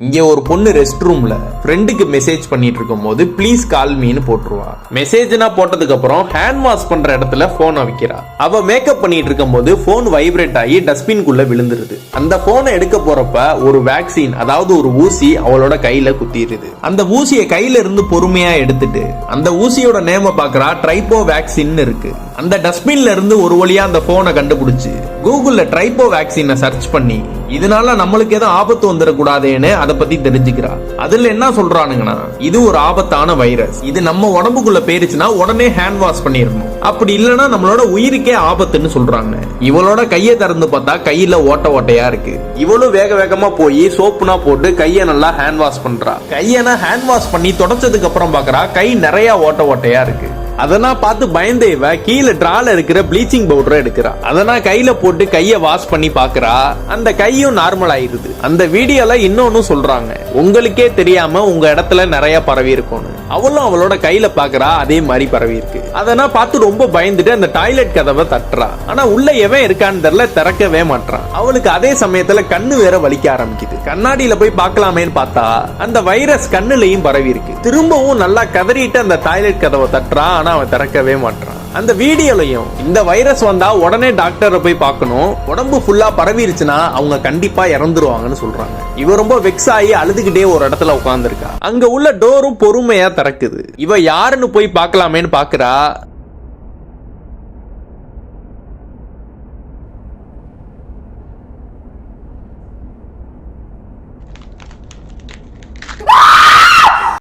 இங்க ஒரு பொண்ணு ரெஸ்ட் ரூம்ல ஃப்ரெண்டுக்கு மெசேஜ் பண்ணிட்டு இருக்கும் போது ப்ளீஸ் கால் மீன்னு போட்டுருவா. மெசேஜ்னா போட்டதுக்கு அப்புறம் ஹேண்ட் வாஷ் பண்ற இடத்துல போனை வைக்கிறா. அவ மேக்கப் பண்ணிட்டு இருக்கும் போது போன் வைப்ரேட் ஆகி டஸ்ட்பின்குள்ள விழுந்துருது. அந்த போனை எடுக்க போறப்ப ஒரு வேக்சின், அதாவது ஒரு ஊசி அவளோட கையில குத்திடுது. அந்த ஊசியை கையில இருந்து பொறுமையா எடுத்துட்டு அந்த ஊசியோட நேம பாக்குறா. ட்ரைபோ வேக்சின் இருக்கு. அந்த டஸ்ட்பின்ல இருந்து ஒரு வழியா அந்த போனை கண்டுபிடிச்சு கூகுள்ல ட்ரைபோ வேக்சினை சர்ச் பண்ணி இதனால நம்மளுக்கு ஏதோ ஆபத்து வந்துடக்கூடாதுன்னு அதை பத்தி தெரிஞ்சுக்கிறா. அதுல என்ன சொல்றானுங்கன்னா, இது ஒரு ஆபத்தான வைரஸ், இது நம்ம உடம்புக்குள்ள போயிருச்சுன்னா உடனே ஹேண்ட் வாஷ் பண்ணிடணும், அப்படி இல்லைன்னா நம்மளோட உயிருக்கே ஆபத்துன்னு சொல்றாங்க. இவளோட கையை திறந்து பார்த்தா கையில ஓட்ட ஓட்டையா இருக்கு. இவளும் வேக வேகமா போய் சோப்புனா போட்டு கையை நல்லா ஹேண்ட் வாஷ் பண்றா. கையனா ஹேண்ட் வாஷ் பண்ணி தொடச்சதுக்கு அப்புறம் பாக்குறா கை நிறைய ஓட்ட ஓட்டையா இருக்கு. அதெல்லாம் பார்த்து பயந்த இவ கீழே டிரால இருக்கிற ப்ளீச்சிங் பவுடரை எடுக்கிறா. அதெல்லாம் கையில போட்டு கைய வாஷ் பண்ணி பாக்குறா. அந்த கையும் நார்மல் ஆயிருது. அந்த வீடியோல இன்னொன்னு சொல்றாங்க, உங்களுக்கே தெரியாம உங்க இடத்துல நிறைய பரவி இருக்கும்னு. அவளும் அவளோட கையில பாக்குறா, அதே மாதிரி பரவி இருக்கு. அதெல்லாம் பார்த்து ரொம்ப பயந்துட்டு அந்த டாய்லெட் கதவை தட்டுறா. ஆனா உள்ள எவன் இருக்கான்னு தெரியல, திறக்கவே மாட்டான். அவளுக்கு அதே சமயத்துல கண்ணு வேற வலிக்க ஆரம்பிக்குது. கண்ணாடியில போய் பார்க்கலாமேன்னு பார்த்தா அந்த வைரஸ் கண்ணுலயும் பரவி இருக்கு. திரும்பவும் நல்லா கதறிட்டு அந்த டாய்லெட் கதவை தட்டுறா. அவன் திறக்கவே மாட்டான். அந்த வீடியோலயும் இந்த வைரஸ் வந்தா உடனே டாக்டரை போய் பார்க்கணும், உடம்பு ஃபுல்லா பரவிருச்சுன்னா அவங்க கண்டிப்பா இறந்துருவாங்கன்னு சொல்றாங்க. இவ ரொம்ப வெக்ஸ் ஆகி அழுதுகிட்டே ஒரு இடத்துல உட்கார்ந்துருக்கா. அங்க உள்ள டோரும் பொறுமையா திறக்குது. இவ யாருன்னு போய் பார்க்கலாமேன்னு பாக்குறா.